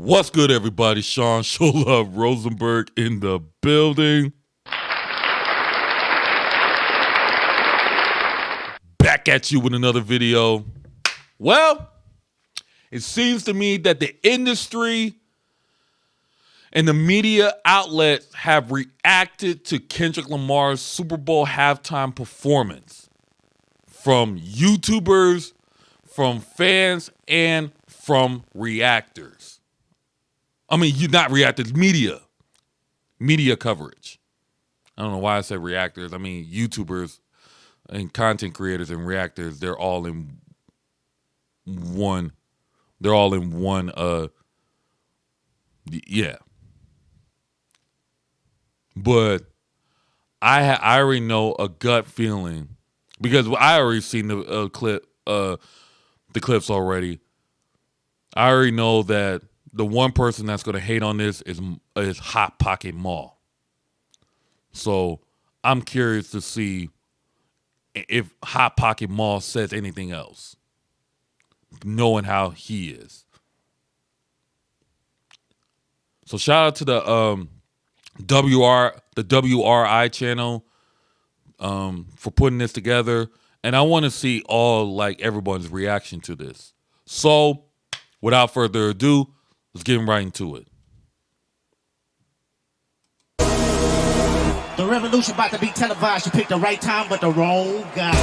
What's good, everybody? Sean Show Love Rosenberg in the building. Back at you with another video. Well, it seems to me that the industry and the media outlets have reacted to Kendrick Lamar's Super Bowl halftime performance. From YouTubers, from fans, and from reactors. I mean, not reactors, media coverage. I don't know why I said reactors. I mean, YouTubers and content creators and reactors, they're all in one. They're all in one, yeah. But I already know a gut feeling because I already seen the clips already. I already know that the one person that's going to hate on this is Hot Pocket Mall. So I'm curious to see if Hot Pocket Mall says anything else, knowing how he is. So shout out to the WRI channel for putting this together, and I want to see everyone's reaction to this. So without further ado, let's get right into it. The revolution about to be televised. You picked the right time, but the wrong guy.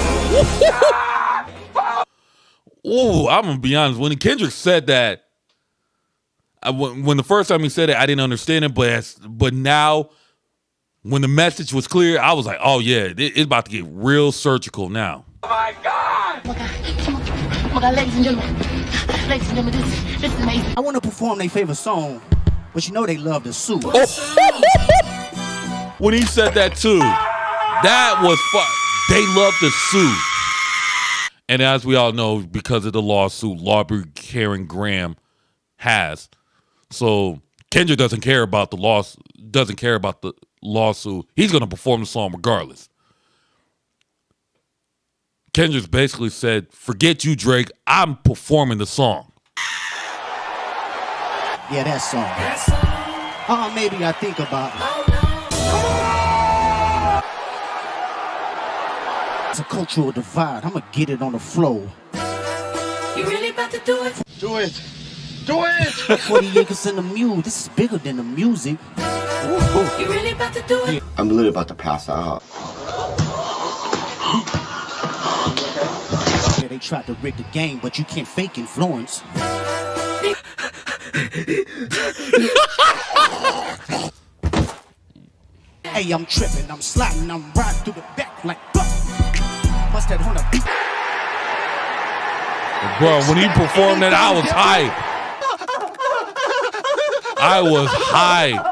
Oh, I'm gonna be honest. When Kendrick said that, when the first time he said it, I didn't understand it. But now, when the message was clear, I was like, oh yeah, it's about to get real surgical now. Oh my God! Oh my God, ladies and gentlemen, this is amazing. I want to perform their favorite song, but you know they love the suit. When he said that too, that was fun. They love the suit. And as we all know, because of the lawsuit, Lawbury Karen Graham has. So Kendrick doesn't care about the lawsuit. He's gonna perform the song regardless. Kendrick basically said, forget you, Drake, I'm performing the song. Yeah, that song. Maybe I think about it. It's a cultural divide. I'm gonna get it on the flow. You really about to do it? Do it! Do it! 40 acres in the mule. This is bigger than the music. You really about to do it? I'm literally about to pass out. Yeah, they tried to rig the game, but you can't fake influence. Hey, I'm tripping, I'm sliding, I'm riding through the back like bust that on a beat. Bro, when he performed that, I was hype. I was hype.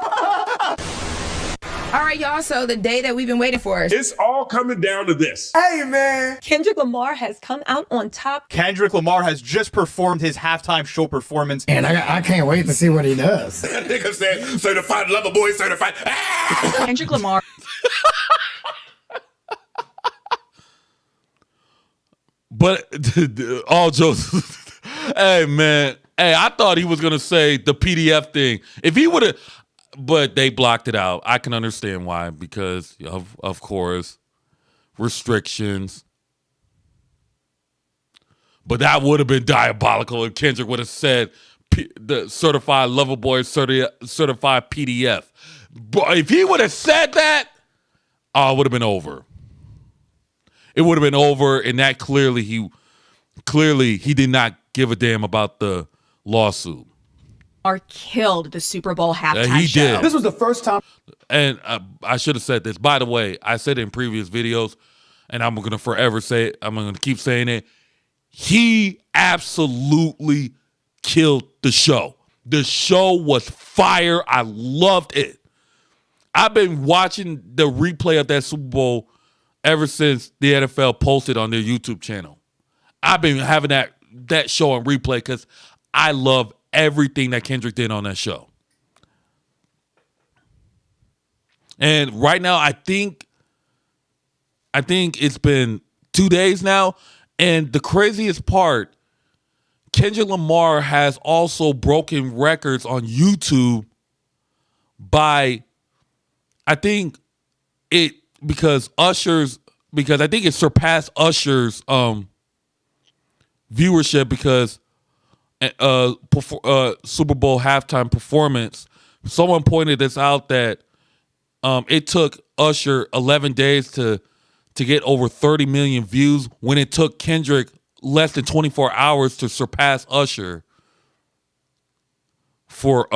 All right, y'all, so the day that we've been waiting for. It's all coming down to this. Hey, man. Kendrick Lamar has come out on top. Kendrick Lamar has just performed his halftime show performance. And I can't wait to see what he does. That nigga said, certified lover boy, certified. Kendrick Lamar. But all jokes. Hey, man. Hey, I thought he was going to say the PDF thing. If he would have, but they blocked it out. I can understand why, because of course, restrictions. But that would have been diabolical if Kendrick would have said the certified lover boy, certified PDF. But if he would have said that, it would have been over. It would have been over, and that clearly he did not give a damn about the lawsuit. Or killed the Super Bowl halftime he show. did. This was the first time. And I should have said this. By the way, I said it in previous videos, and I'm going to forever say it. I'm going to keep saying it. He absolutely killed the show. The show was fire. I loved it. I've been watching the replay of that Super Bowl ever since the NFL posted on their YouTube channel. I've been having that show on replay because I love everything that Kendrick did on that show. And right now, I think it's been 2 days now. And the craziest part, Kendrick Lamar has also broken records on YouTube by, I think because I think it surpassed Usher's viewership because Super Bowl halftime performance. Someone pointed this out that it took Usher 11 days to get over 30 million views when it took Kendrick less than 24 hours to surpass Usher for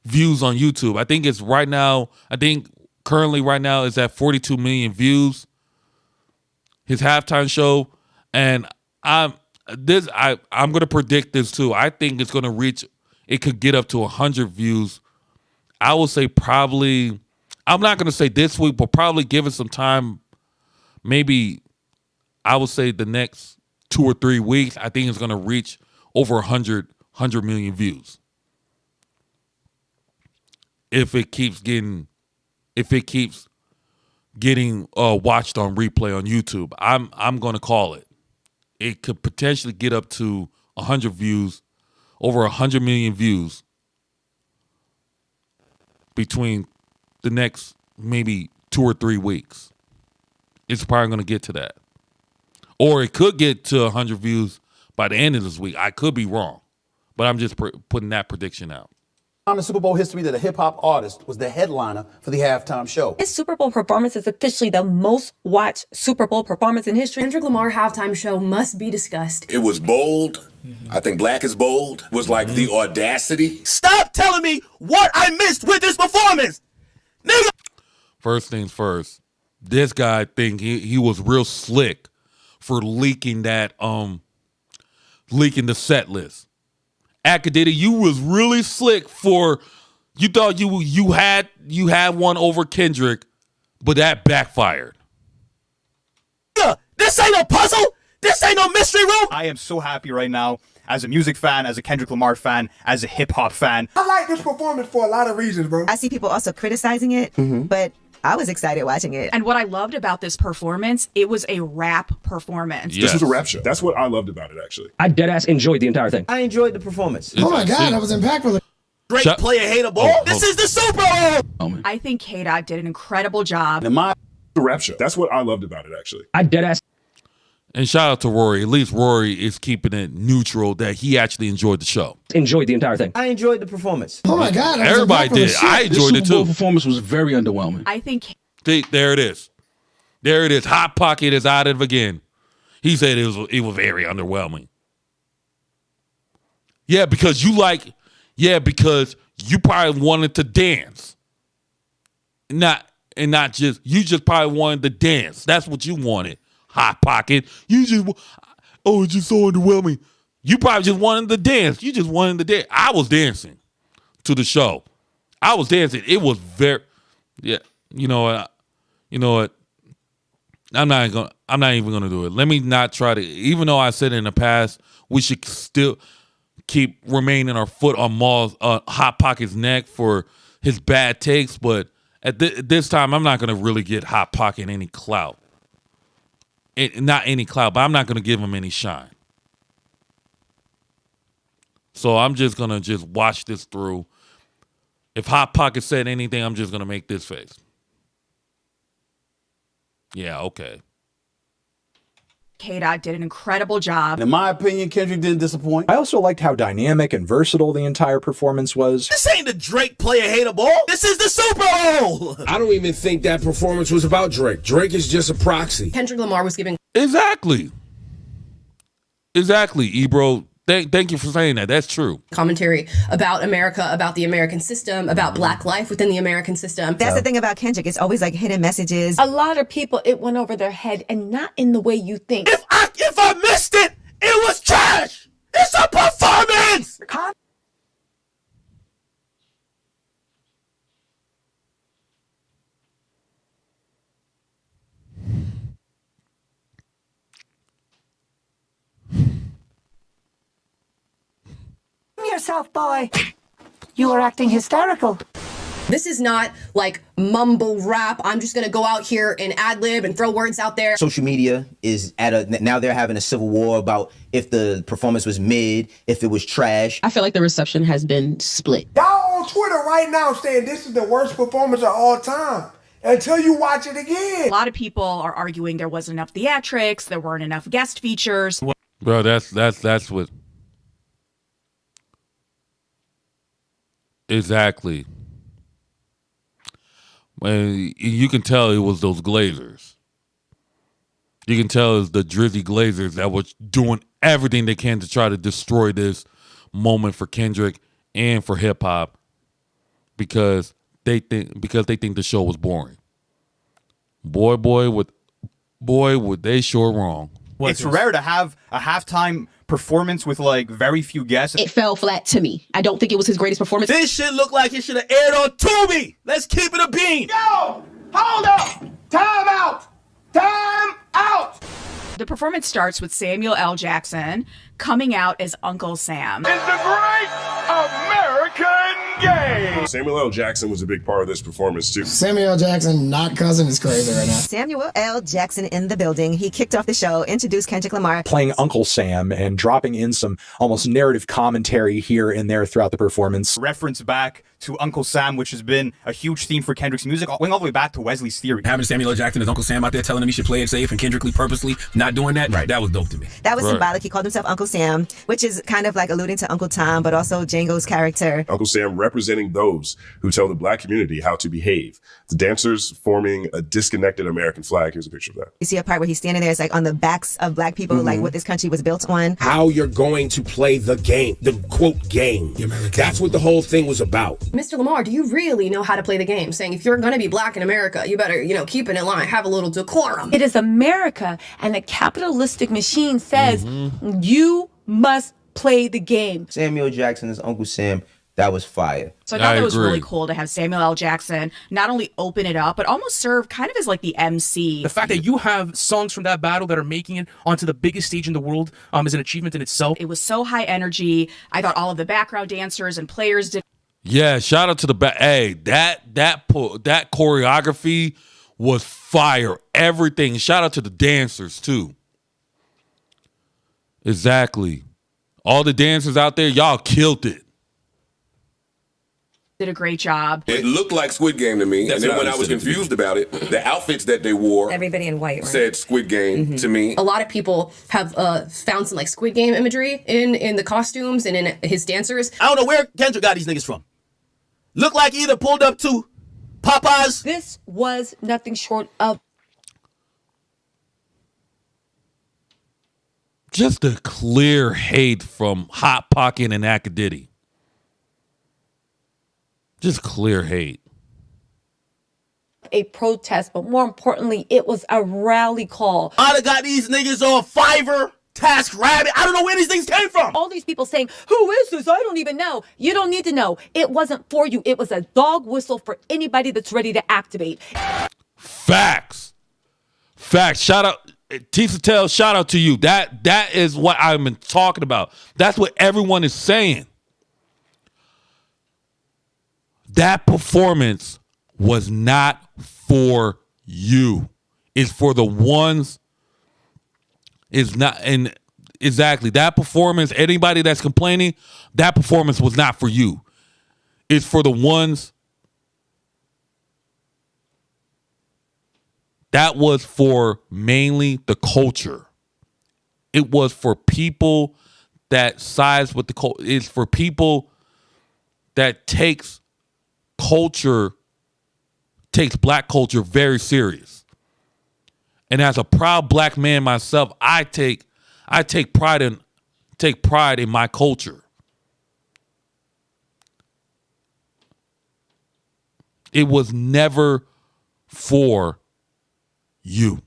views on YouTube. I think currently right now is at 42 million views, his halftime show. And I'm going to predict this too. I think it's going to reach, it could get up to 100 views. I will say probably, I'm not going to say this week, but probably give it some time. Maybe I would say the next 2 or 3 weeks, I think it's going to reach over 100 million views. If it keeps getting watched on replay on YouTube, I'm going to call it. It could potentially get up to 100 views, over 100 million views between the next maybe 2 or 3 weeks. It's probably going to get to that. Or it could get to 100 views by the end of this week. I could be wrong, but I'm just putting that prediction out. On the Super Bowl history that a hip-hop artist was the headliner for the halftime show. His Super Bowl performance is officially the most watched Super Bowl performance in history. Kendrick Lamar halftime show must be discussed. It was bold. I think Black is bold. It was like the audacity. Stop telling me what I missed with this performance, nigga. First things first, this guy think he was real slick for leaking the set list. Akadiddy, you was really slick for, you thought you had one over Kendrick, but that backfired. This ain't a puzzle. This ain't no mystery room. I am so happy right now as a music fan, as a Kendrick Lamar fan, as a hip hop fan. I like this performance for a lot of reasons, bro. I see people also criticizing it, but I was excited watching it. And what I loved about this performance, it was a rap performance. Yes. This was a rap show. That's what I loved about it, actually. I deadass enjoyed the entire thing. I enjoyed the performance. Oh my God, that was impactful. Great player hater ball. This is the Super Bowl. I think K-Dot did an incredible job. The rap show. That's what I loved about it, actually. I deadass. And shout out to Rory. At least Rory is keeping it neutral that he actually enjoyed the show. Enjoyed the entire thing. I enjoyed the performance. Oh my God. Everybody did. I enjoyed it too. Performance was very underwhelming. I think See, there it is. There it is. Hot Pocket is at it again. He said it was very underwhelming. Yeah, because you probably wanted to dance. Not just, you just probably wanted to dance. That's what you wanted. Hot Pocket. It's just so underwhelming. You probably just wanted to dance. You just wanted to dance. I was dancing to the show. I was dancing. It was very, yeah. You know what? I'm not even gonna do it. Let me not try to. Even though I said in the past we should still keep remaining our foot on Hot Pocket's neck for his bad takes, but at this time I'm not gonna really get Hot Pocket any clout. Not any clout, but I'm not gonna give him any shine. So I'm just gonna watch this through. If Hot Pocket said anything, I'm just gonna make this face. Yeah, okay. K-Dot did an incredible job. In my opinion, Kendrick didn't disappoint. I also liked how dynamic and versatile the entire performance was. This ain't the Drake player hater ball. This is the Super Bowl. I don't even think that performance was about Drake. Drake is just a proxy. Kendrick Lamar was giving Exactly, Ebro. Thank you for saying that. That's true. commentary about America, about the American system, about Black life within the American system. That's the thing about Kendrick. It's always like hidden messages. A lot of people, it went over their head and not in the way you think. If I missed it, it was trash. It's a performance. Yourself, boy. You were acting hysterical. This is not like mumble rap. I'm just gonna go out here and ad lib and throw words out there. Social media is now they're having a civil war about if the performance was mid, if it was trash. I feel like the reception has been split. Y'all on Twitter right now saying this is the worst performance of all time until you watch it again. A lot of people are arguing there wasn't enough theatrics, there weren't enough guest features. Bro, that's what exactly. When you can tell it was those Glazers. You can tell it's the Drizzy Glazers that were doing everything they can to try to destroy this moment for Kendrick and for hip hop because they think the show was boring. Boy, would they sure wrong. It's rare to have a halftime performance with like very few guests. It fell flat to me. I don't think it was his greatest performance. This shit looked like it should have aired on Tubi. Let's keep it a bean. Yo, hold up. Time out. Time out. The performance starts with Samuel L. Jackson coming out as Uncle Sam. It's the great American game. Samuel L. Jackson was a big part of this performance too. Samuel L. Jackson, not cousin, is crazy right now. Samuel L. Jackson in the building. He kicked off the show, introduced Kendrick Lamar. Playing Uncle Sam and dropping in some almost narrative commentary here and there throughout the performance. Reference back to Uncle Sam, which has been a huge theme for Kendrick's music, going all the way back to Wesley's Theory. Having Samuel L. Jackson as Uncle Sam out there telling him he should play it safe and Kendrick purposely not doing that, right? That was dope to me. That was symbolic. He called himself Uncle Sam, which is kind of like alluding to Uncle Tom, but also Django's character. Uncle Sam representing those who tell the black community how to behave. The dancers forming a disconnected American flag. Here's a picture of that. You see a part where he's standing there, it's like on the backs of black people, like what this country was built on. How you're going to play the game, the quote game. That's what the whole thing was about. Mr. Lamar, do you really know how to play the game? Saying if you're gonna be black in America, you better, keep it in line, have a little decorum. It is America, and the capitalistic machine says you must play the game. Samuel Jackson as Uncle Sam, that was fire. So I thought that was really cool to have Samuel L. Jackson not only open it up, but almost serve kind of as like the MC. The fact that you have songs from that battle that are making it onto the biggest stage in the world is an achievement in itself. It was so high energy. I thought all of the background dancers and players did. Yeah, shout out to the back. Hey, that choreography was fire. Everything. Shout out to the dancers too. Exactly. All the dancers out there, y'all killed it. Did a great job. It looked like Squid Game to me. That's and then what when I was confused about it, the outfits that they wore Everybody in white, right? said Squid Game to me. A lot of people have found some like Squid Game imagery in the costumes and in his dancers. I don't know where Kendrick got these niggas from. Look like he either pulled up to Popeyes. This was nothing short of just a clear hate from Hot Pocket and Akadiddy. Just clear hate. a protest, but more importantly, it was a rally call. I'd have got these niggas on Fiverr, Task Rabbit. I don't know where these things came from. All these people saying, who is this? I don't even know. You don't need to know. It wasn't for you. It was a dog whistle for anybody that's ready to activate. Facts. Facts. Shout out. Tisa Tell, shout out to you. That is what I've been talking about. That's what everyone is saying. That performance was not for you. It's for the ones. It's not, and exactly that performance. Anybody that's complaining, that performance was not for you. It's for the ones. That was for mainly the culture. It was for people that sides with the culture. It's for people that takes black culture very serious. And as a proud black man myself, I take pride in my culture. It was never for you.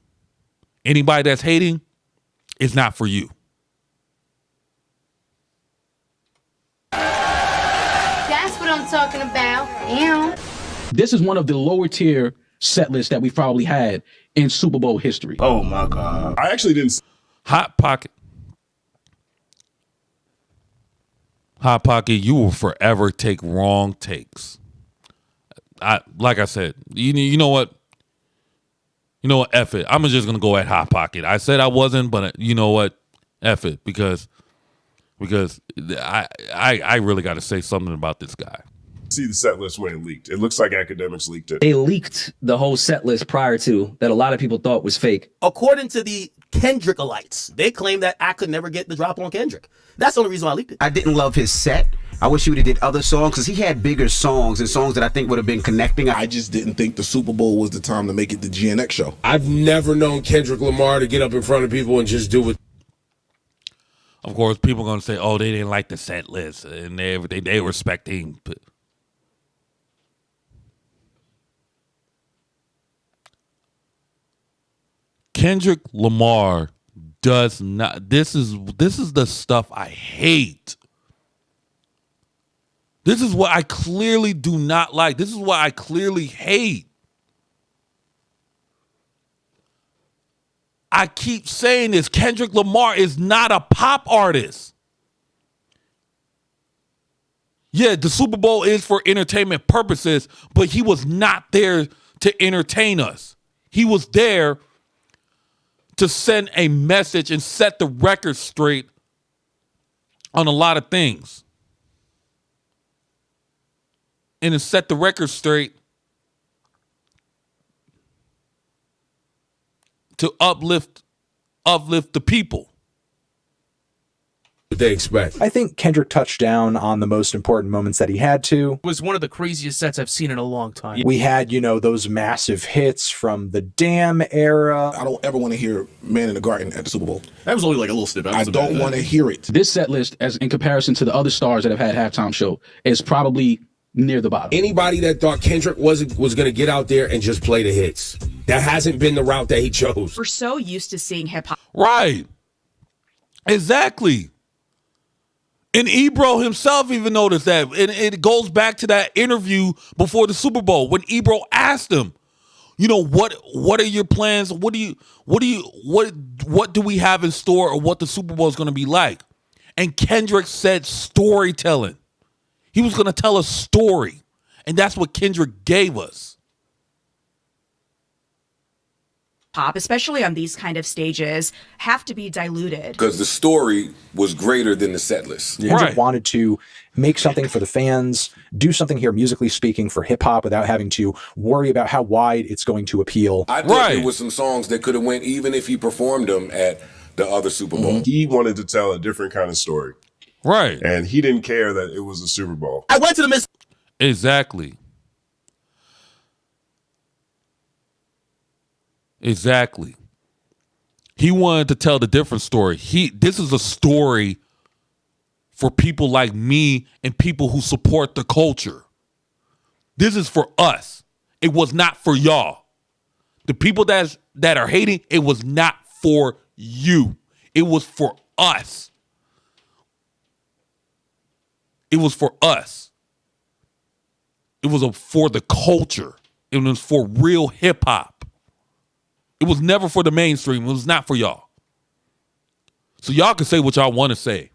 Anybody that's hating, it's not for you. That's what I'm talking about. Ew. This is one of the lower tier set lists that we've probably had in Super Bowl history. Oh my God. I actually didn't. Hot Pocket, you will forever take wrong takes. like I said, you know what? You know what? F it. I'm just gonna go at Hot Pocket. I said I wasn't, but you know what? F it, because I really got to say something about this guy. See the set list when it leaked. It looks like academics leaked it. They leaked the whole set list prior to that a lot of people thought was fake. According to the Kendrickalites, they claim that I could never get the drop on Kendrick. That's the only reason why I leaked it. I didn't love his set. I wish he would have did other songs because he had bigger songs and songs that I think would have been connecting. I just didn't think the Super Bowl was the time to make it the GNX show. I've never known Kendrick Lamar to get up in front of people and just do it. Of course, people are gonna say, "Oh, they didn't like the set list and everything. They respect him." But Kendrick Lamar does not. This is the stuff I hate. This is what I clearly do not like. This is what I clearly hate. I keep saying this. Kendrick Lamar is not a pop artist. Yeah, the Super Bowl is for entertainment purposes, but he was not there to entertain us. He was there to send a message and set the record straight on a lot of things. And to set the record straight to uplift the people. What they expect. I think Kendrick touched down on the most important moments that he had to. It was one of the craziest sets I've seen in a long time. We had, those massive hits from the Damn era. I don't ever want to hear Man in the Garden at the Super Bowl. That was only like a little snippet. I don't want to hear it. This set list, as in comparison to the other stars that have had halftime show, is probably near the bottom. Anybody that thought Kendrick was going to get out there and just play the hits. That hasn't been the route that he chose. We're so used to seeing hip hop. Right. Exactly. And Ebro himself even noticed that. And it goes back to that interview before the Super Bowl when Ebro asked him, what are your plans? What do we have in store, or what the Super Bowl is going to be like? And Kendrick said storytelling. He was going to tell a story. And that's what Kendrick gave us. Pop, especially on these kind of stages, have to be diluted. Because the story was greater than the set list. Kendrick wanted to make something for the fans, do something here musically speaking for hip hop without having to worry about how wide it's going to appeal. I thought there was some songs that could have went even if he performed them at the other Super Bowl. He wanted to tell a different kind of story. Right. And he didn't care that it was a Super Bowl. I went to the Miss. Exactly. He wanted to tell the different story. This is a story for people like me and people who support the culture. This is for us. It was not for y'all. The people that are hating, it was not for you. It was for us. It was for us. It was for the culture. It was for real hip hop. It was never for the mainstream. It was not for y'all. So y'all can say what y'all want to say.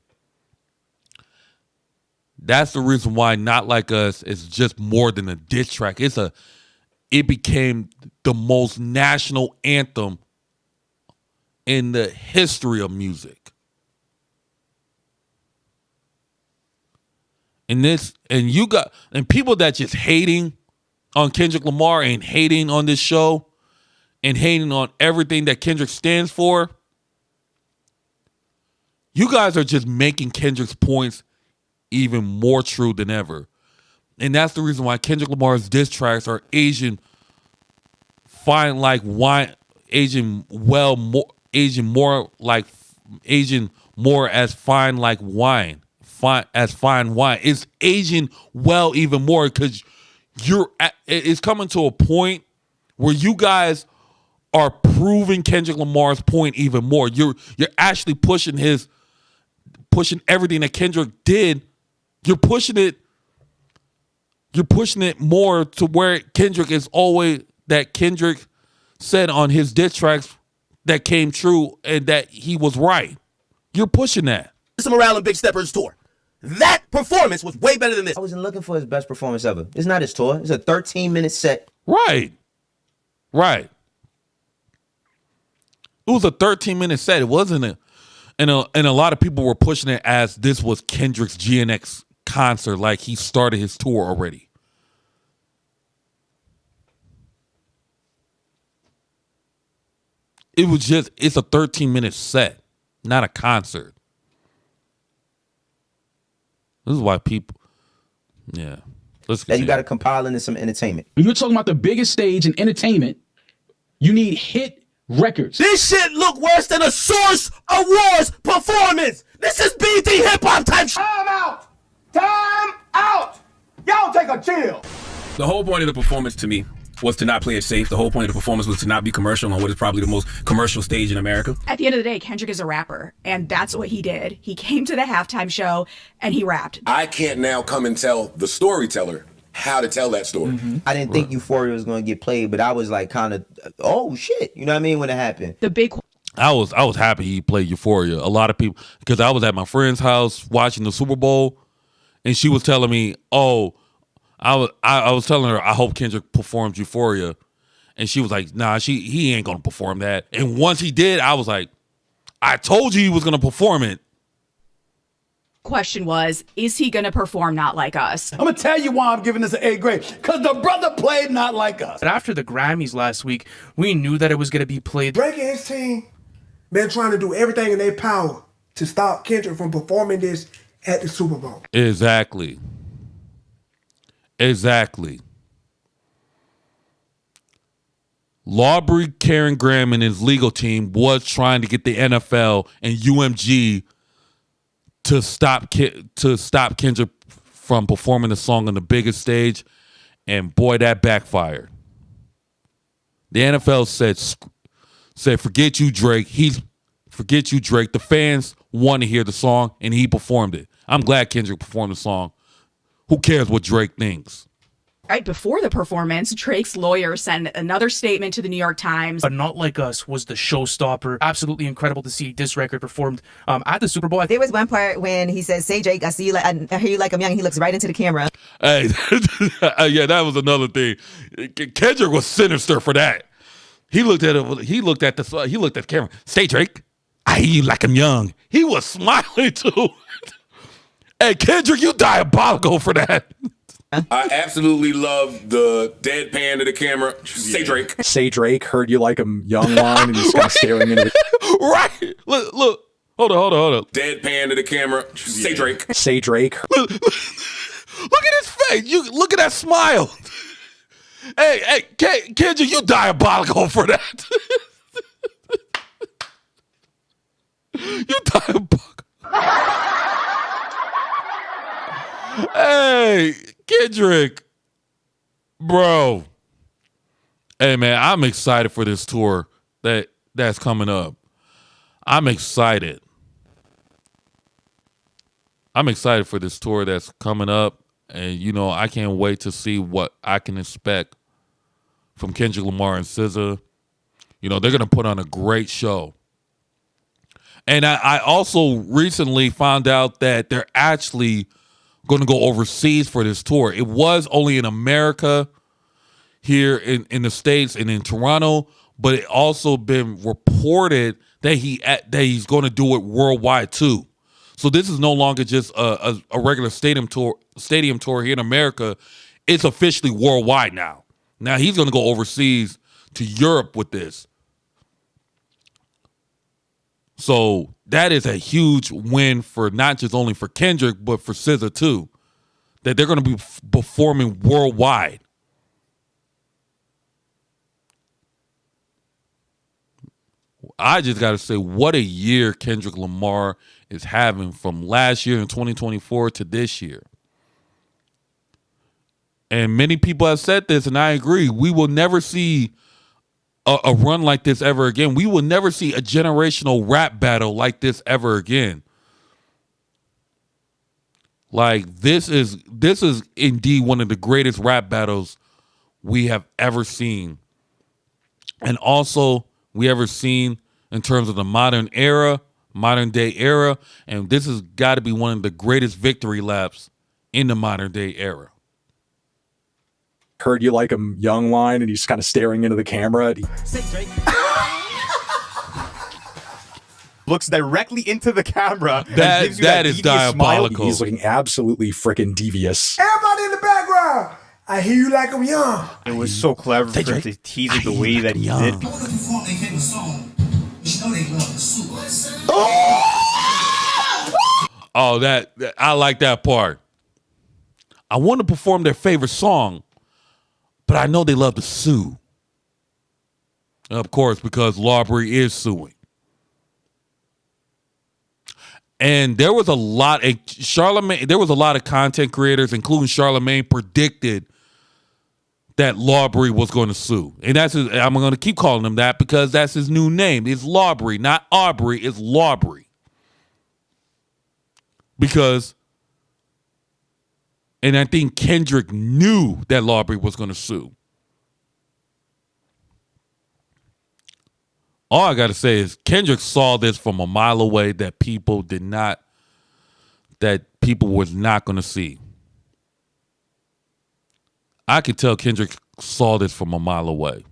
That's the reason why Not Like Us is just more than a diss track. It became the most national anthem in the history of music. And people that just hating on Kendrick Lamar and hating on this show and hating on everything that Kendrick stands for, you guys are just making Kendrick's points even more true than ever. And that's the reason why Kendrick Lamar's diss tracks are aging fine like wine, aging more as fine like wine. As fine wine. It's aging well even more because it's coming to a point where you guys are proving Kendrick Lamar's point even more. You're actually pushing everything that Kendrick did. You're pushing it more to where Kendrick said on his diss tracks that came true and that he was right. You're pushing that. Morale and Big Steppers tour. That performance was way better than this. I wasn't looking for his best performance ever. It's not his tour. It's a 13-minute set. Right. Right. It was a 13-minute set. It wasn't a, and a lot of people were pushing it as this was Kendrick's GNX concert, like he started his tour already. It was just, it's a 13-minute set, not a concert. This is why people, yeah. Let's Now you got to compile into some entertainment. When you're talking about the biggest stage in entertainment, you need hit records. This shit look worse than a Source Awards performance. This is BT hip hop type shit. Time out! Time out! Y'all take a chill. The whole point of the performance to me was to not play it safe. The whole point of the performance was to not be commercial on what is probably the most commercial stage in America. At the end of the day, Kendrick is a rapper, and that's what he did. He came to the halftime show and he rapped. I can't now come and tell the storyteller how to tell that story. I didn't think Euphoria was going to get played, but I was like kind of, oh shit, you know what I mean, when it happened. The big I was happy he played Euphoria. A lot of people, because I was at my friend's house watching the Super Bowl, and she was telling me, oh, I was telling her I hope Kendrick performs Euphoria, and she was like, nah, he ain't gonna perform that. And once he did, I was like, I told you he was gonna perform it. question was, is he going to perform Not Like Us? I'm gonna tell you why I'm giving this an A grade. Because the brother played Not Like Us. But after the Grammys last week, we knew that it was going to be played. Drake and his team been trying to do everything in their power to stop Kendrick from performing this at the Super Bowl. Exactly. Lawbury, Karen Graham, and his legal team was trying to get the NFL and UMG to stop Kendrick from performing the song on the biggest stage, and boy, that backfired. The NFL said, "Forget you, Drake. Forget you, Drake. The fans want to hear the song, and he performed it. I'm glad Kendrick performed the song. Who cares what Drake thinks?" Right before the performance, Drake's lawyer sent another statement to the New York Times. But Not Like Us was the showstopper. Absolutely incredible to see this record performed at the Super Bowl. There was one part when he says, "Say Drake, I see you like I hear you like I'm young." And he looks right into the camera. Hey, yeah, that was another thing. Kendrick was sinister for that. He looked at it. He looked at the camera. "Say Drake, I hear you like I'm young." He was smiling too. Hey, Kendrick, you diabolical for that. I absolutely love the deadpan to the camera. Say Drake. Say Drake, heard you like a young line, and he's kind of staring into it. Right. Look. Hold on. Deadpan to the camera. Say Drake. Say Drake. Look at his face. You look at that smile. Hey, Kendrick, you diabolical for that. You diabolical. Hey, Kendrick, bro. Hey, man, I'm excited for this tour that's coming up. I'm excited for this tour that's coming up, and I can't wait to see what I can expect from Kendrick Lamar and SZA. They're gonna put on a great show. And I also recently found out that they're actually going to go overseas for this tour. It was only in America, here in the States and in Toronto, but it also been reported that he's going to do it worldwide too. So this is no longer just a regular stadium tour here in America. It's officially worldwide now. Now he's going to go overseas to Europe with this. So that is a huge win for not just only for Kendrick, but for SZA too, that they're going to be performing worldwide. I just got to say, what a year Kendrick Lamar is having from last year in 2024 to this year. And many people have said this, and I agree. We will never see a run like this ever again. We will never see a generational rap battle like this ever again. Like this is indeed one of the greatest rap battles we have ever seen. And also we ever seen in terms of the modern era modern day era, and this has got to be one of the greatest victory laps in the modern day era. Heard you like him young line, and he's kind of staring into the camera. Looks directly into the camera. That gives you that is devious smile. diabolical. He's looking absolutely freaking devious. Everybody in the background, I hear you like I'm young. It was so clever for him to tease it the way that he did. Oh, that I like that part. I want to perform their favorite song, but I know they love to sue. Of course, because Lawbury is suing. And there was a lot of content creators, including Charlemagne, predicted that Lawbury was going to sue. And I'm going to keep calling him that because that's his new name. It's Lawbury, not Aubrey, it's Lawbury. And I think Kendrick knew that Lawbury was going to sue. All I got to say is Kendrick saw this from a mile away that people was not going to see. I could tell Kendrick saw this from a mile away.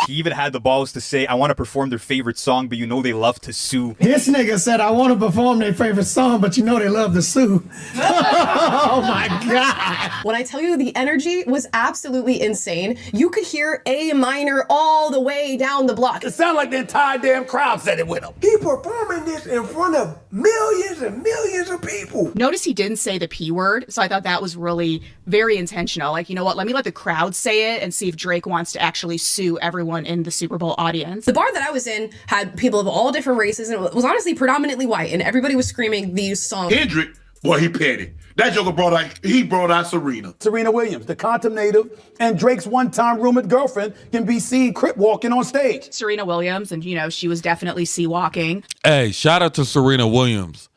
He even had the balls to say, I want to perform their favorite song, but you know they love to sue. This nigga said, I want to perform their favorite song, but you know they love to sue. Oh my God. When I tell you the energy was absolutely insane, you could hear A minor all the way down the block. It sounded like the entire damn crowd said it with him. He performing this in front of millions and millions of people. Notice he didn't say the P word, so I thought that was really very intentional. Like, you know what, let me let the crowd say it and see if Drake wants to actually sue everyone in the Super Bowl audience. The bar that I was in had people of all different races, and it was honestly predominantly white, and everybody was screaming these songs. Kendrick, boy, he petty. That joker brought out Serena. Serena Williams, the Compton native, and Drake's one-time rumored girlfriend can be seen crip walking on stage. Serena Williams, and, you know, she was definitely sea-walking. Hey, shout out to Serena Williams.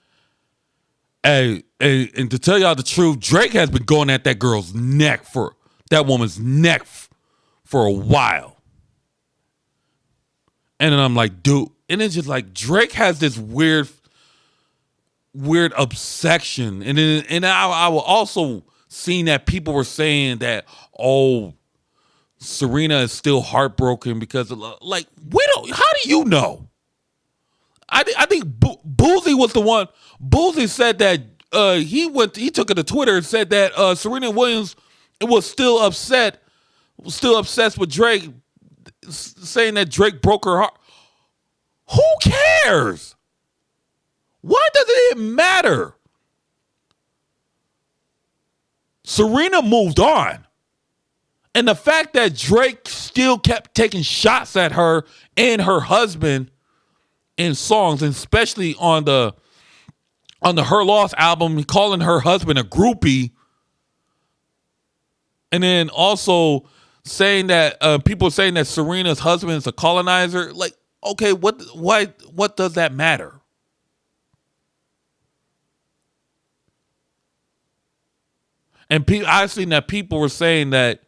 Hey, and to tell y'all the truth, Drake has been going at that woman's neck for a while. And then I'm like, dude, and it's just like Drake has this weird obsession. And I will also seen that people were saying that, oh, Serena is still heartbroken because of, like, how do you know? I think Boozy was the one. Boozy said that he took it to Twitter and said that Serena Williams was still obsessed with Drake, saying that Drake broke her heart. Who cares? Why does it matter? Serena moved on. And the fact that Drake still kept taking shots at her and her husband in songs, and especially on the Her Loss album, calling her husband a groupie, and then also saying that people saying that Serena's husband is a colonizer. Like, okay, what does that matter? And I've seen that people were saying that,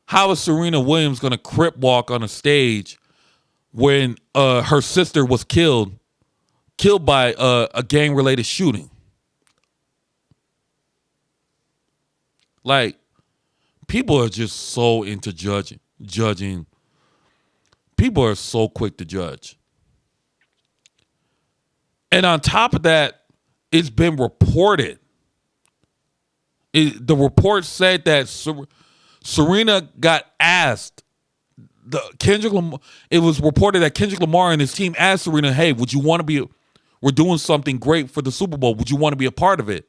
how is Serena Williams going to crip walk on a stage when her sister was killed by a gang-related shooting? Like, people are just so into judging. People are so quick to judge. And on top of that, it's been reported. The report said that Serena got asked. It was reported that Kendrick Lamar and his team asked Serena, "Hey, would you want to be? We're doing something great for the Super Bowl. Would you want to be a part of it?"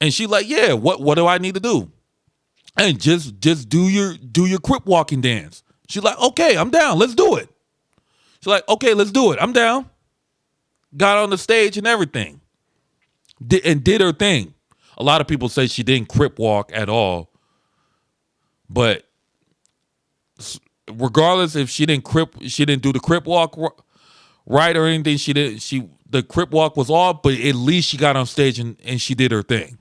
And she's like, "Yeah. What do I need to do?" And just do your crip walking dance. She's like, "Okay, I'm down. Let's do it." She's like, "Okay, let's do it. I'm down." Got on the stage and everything, and did her thing. A lot of people say she didn't crip walk at all, but regardless if she didn't do the crip walk right or anything, the crip walk was off, but at least she got on stage and she did her thing.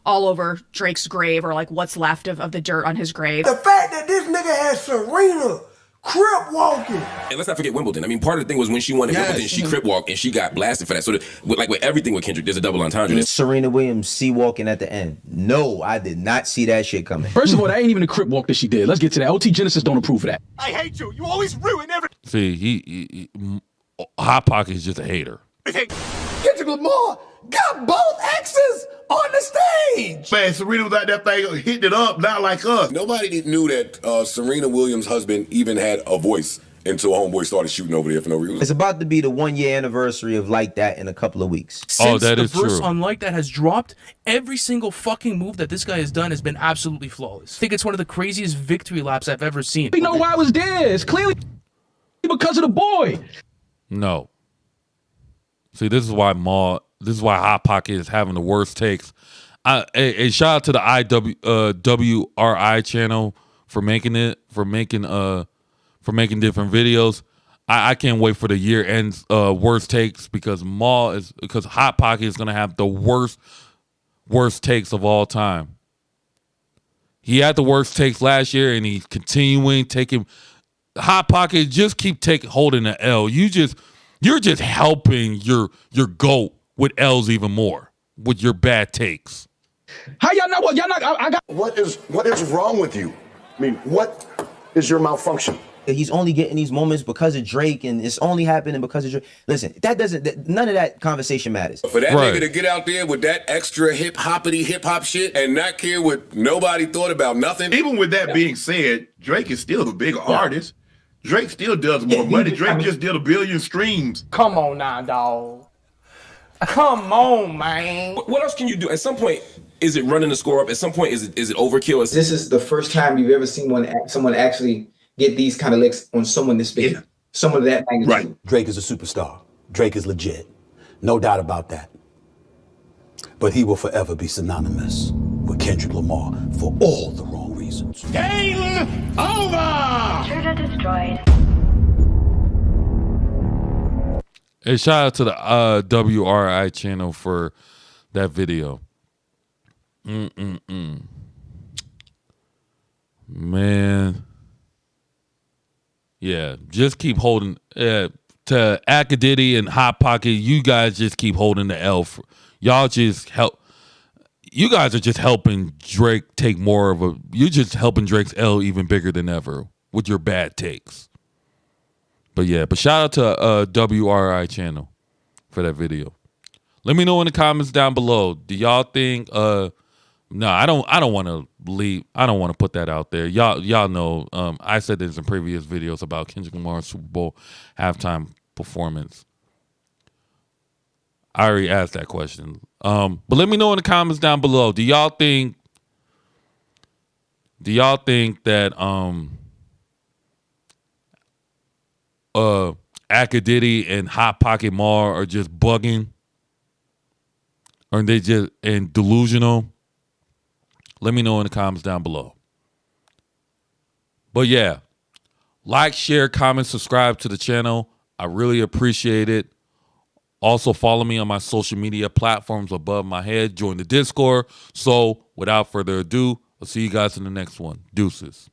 All over Drake's grave, or like what's left of the dirt on his grave. The fact that this nigga had Serena Crip walking. And let's not forget Wimbledon. I mean, part of the thing was when she won at Wimbledon, she crip walked and she got blasted for that. So, with everything with Kendrick, there's a double entendre. Serena Williams sea walking at the end. No, I did not see that shit coming. First of all, that ain't even a crip walk that she did. Let's get to that. OT Genesis don't approve of that. I hate you. You always ruin everything. See, he Hot Pocket is just a hater. Kendrick Lamar got both exes on the stage. Man, Serena was out that thing hitting it up, not like us. Nobody knew that Serena Williams' husband even had a voice until homeboy started shooting over there for no reason. It's about to be the 1 year anniversary of Like That in a couple of weeks. Since that the is verse true. on Like That has dropped, every single fucking move that this guy has done has been absolutely flawless. I think it's one of the craziest victory laps I've ever seen. We know why I was there. It's clearly because of the boy. No. See, this is why Hot Pocket is having the worst takes. A shout out to the WRI channel for making different videos. I can't wait for the year ends worst takes because Hot Pocket is gonna have the worst takes of all time. He had the worst takes last year, and he's continuing taking. Hot Pocket, just keep holding the L. You're just helping your GOAT with L's even more with your bad takes. How y'all not? What y'all not? I got. What is wrong with you? I mean, what is your malfunction? He's only getting these moments because of Drake, and it's only happening because of Drake. Listen, none of that conversation matters. For that nigga to get out there with that extra hip hop shit and not care what nobody thought about nothing. Even with that being said, Drake is still the bigger artist. Drake still does more money. Drake just did 1 billion streams. Come on now, dog. Come on, man. What else can you do? At some point, is it running the score up? At some point, is it overkill? This is the first time you've ever seen someone actually get these kind of licks on someone this big. Someone of that magnitude. Right. Drake is a superstar. Drake is legit. No doubt about that. But he will forever be synonymous with Kendrick Lamar for all the wrong reasons. Game over! Intruder destroyed. Hey, shout out to the WRI channel for that video. Man. Yeah, just keep holding to Akadiddy and Hot Pocket. You guys just keep holding the L. Y'all just help. You guys are just helping Drake take more of a. You're just helping Drake's L even bigger than ever with your bad takes. But yeah, shout out to WRI channel for that video. Let me know in the comments down below. Do y'all think? No, I don't want to leave. I don't want to put that out there. Y'all know. I said this in previous videos about Kendrick Lamar's Super Bowl halftime performance. I already asked that question. But let me know in the comments down below. Do y'all think that Akadiddy and Hot Pocket Mar are just bugging? Or are they just delusional? Let me know in the comments down below. But yeah, like, share, comment, subscribe to the channel. I really appreciate it. Also, follow me on my social media platforms above my head. Join the Discord. So, without further ado, I'll see you guys in the next one. Deuces.